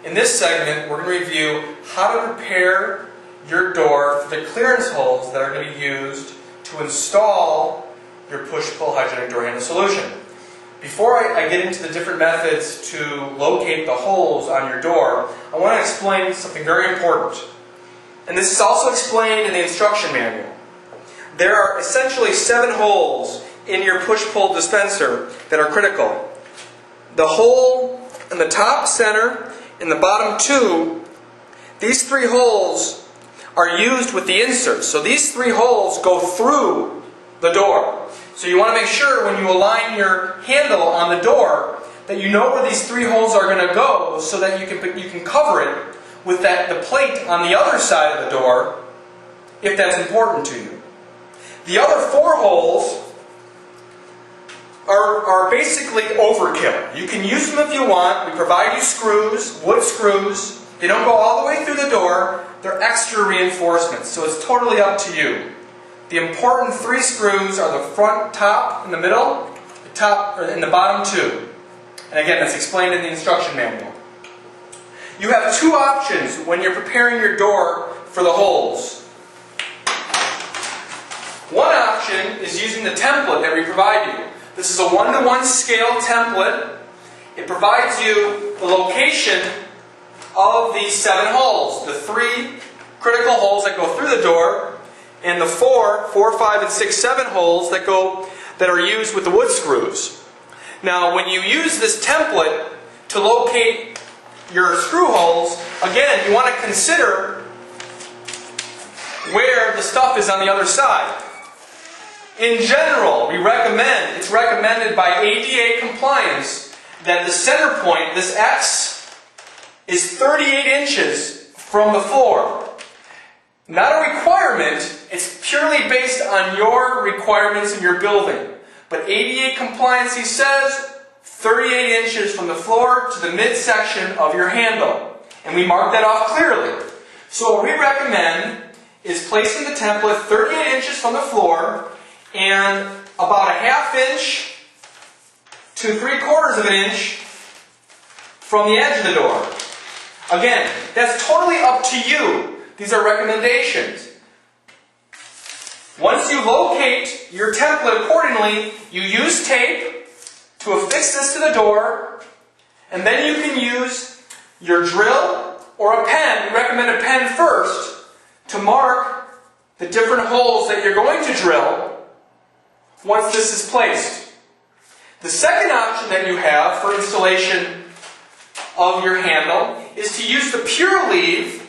In this segment, we're going to review how to prepare your door for the clearance holes that are going to be used to install your push-pull hygienic door handle solution. Before I get into the different methods to locate the holes on your door, I want to explain something very important. And this is also explained in the instruction manual. There are essentially 7 holes in your push-pull dispenser that are critical. The hole in the top center and the bottom 2, these 3 holes are used with the inserts. So these 3 holes go through the door. So you want to make sure when you align your handle on the door that you know where these 3 holes are going to go so that you can cover it with the plate on the other side of the door if that's important to you. The other 4 holes are basically overkill. You can use them if you want. We provide you screws, wood screws. They don't go all the way through the door. They're extra reinforcements, so it's totally up to you. The important 3 screws are the front top in the middle, the top and the bottom 2. And again, that's explained in the instruction manual. You have 2 options when you're preparing your door for the holes. One option is using the template that we provide you. This is a 1-to-1 scale template. It provides you the location of these 7 holes. The 3 critical holes that go through the door, and the 4, 5, and 6, 7 holes that are used with the wood screws. Now, when you use this template to locate your screw holes, again, you want to consider where the stuff is on the other side. In general, it's recommended by ADA compliance that the center point, this X, is 38 inches from the floor. Not a requirement, it's purely based on your requirements in your building. But ADA compliancy says 38 inches from the floor to the midsection of your handle. And we mark that off clearly. So what we recommend is placing the template 38 inches from the floor and about a 1/2 inch to 3/4 of an inch from the edge of the door. Again, that's totally up to you. These are recommendations. Once you locate your template accordingly, you use tape to affix this to the door, and then you can use your drill or a pen. We recommend a pen first to mark the different holes that you're going to drill once this is placed. The second option that you have for installation of your handle is to use the Pureleave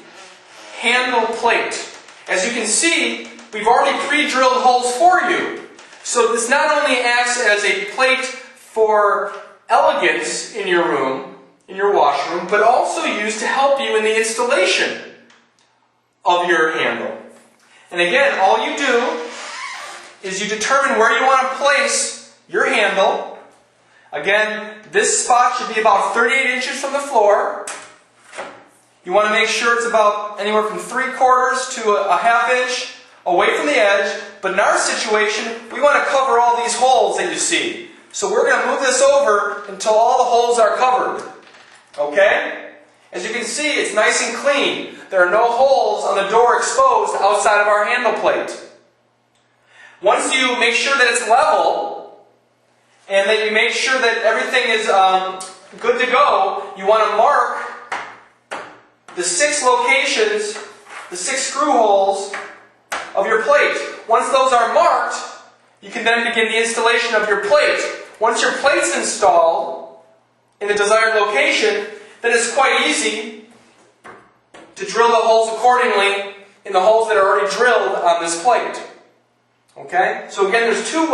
handle plate. As you can see, we've already pre-drilled holes for you. So this not only acts as a plate for elegance in your room, in your washroom, but also used to help you in the installation of your handle. And again, all you do is you determine where you want to place your handle. Again, this spot should be about 38 inches from the floor. You want to make sure it's about anywhere from 3/4 to a 1/2 inch away from the edge. But in our situation, we want to cover all these holes that you see. So we're going to move this over until all the holes are covered. Okay? As you can see, it's nice and clean. There are no holes on the door exposed outside of our handle plate. Once you make sure that it's level, and that you make sure that everything is good to go, you want to mark the 6 locations, the 6 screw holes of your plate. Once those are marked, you can then begin the installation of your plate. Once your plate's installed in the desired location, then it's quite easy to drill the holes accordingly in the holes that are already drilled on this plate. Okay? So again, there's 2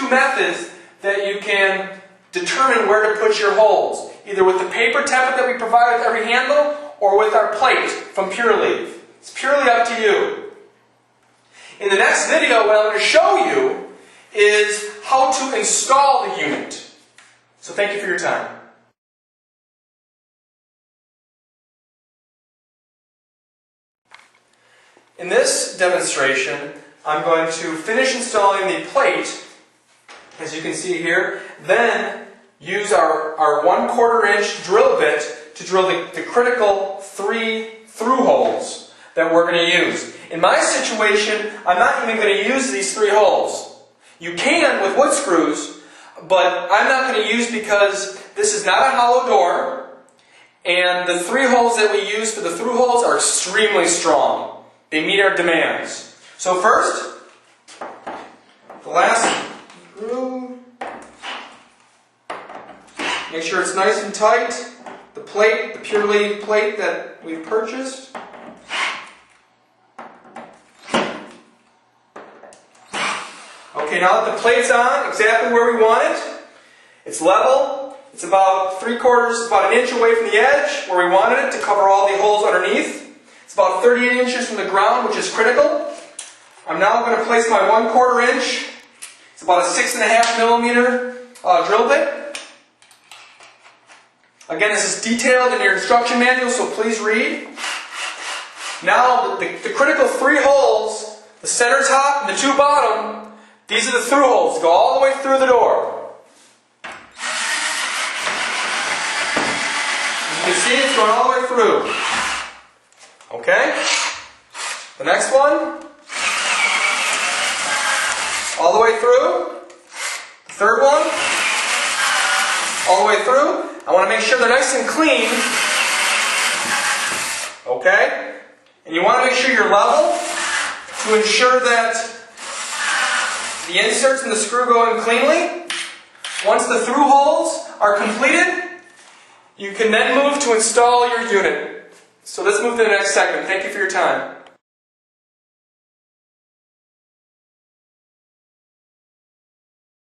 methods that you can determine where to put your holes. Either with the paper template that we provide with every handle, or with our plate from Pureleave. It's purely up to you. In the next video, what I'm going to show you is how to install the unit. So thank you for your time. In this demonstration, I'm going to finish installing the plate, as you can see here, then use our 1/4 inch drill bit to drill the critical 3 through holes that we're going to use. In my situation, I'm not even going to use these 3 holes. You can with wood screws, but I'm not going to use because this is not a hollow door, and the 3 holes that we use for the through holes are extremely strong. They meet our demands. So first, the last screw. Make sure it's nice and tight. The plate, the Pure Lady plate that we've purchased. Okay, now that the plate's on exactly where we want it, it's level, it's about 3/4, it's about 1 inch away from the edge where we wanted it to cover all the holes underneath. It's about 38 inches from the ground, which is critical. I'm now going to place my 1/4 inch, it's about a 6.5 millimeter drill bit. Again, this is detailed in your instruction manual, so please read. Now, the critical 3 holes, the center top and the 2 bottom, these are the through holes. Go all the way through the door. As you can see, it's going all the way through. Okay? The next one. All the way through. The third one. All the way through. I want to make sure they're nice and clean. Okay? And you want to make sure you're level to ensure that the inserts and the screw go in cleanly. Once the through holes are completed, you can then move to install your unit. So let's move to the next segment. Thank you for your time.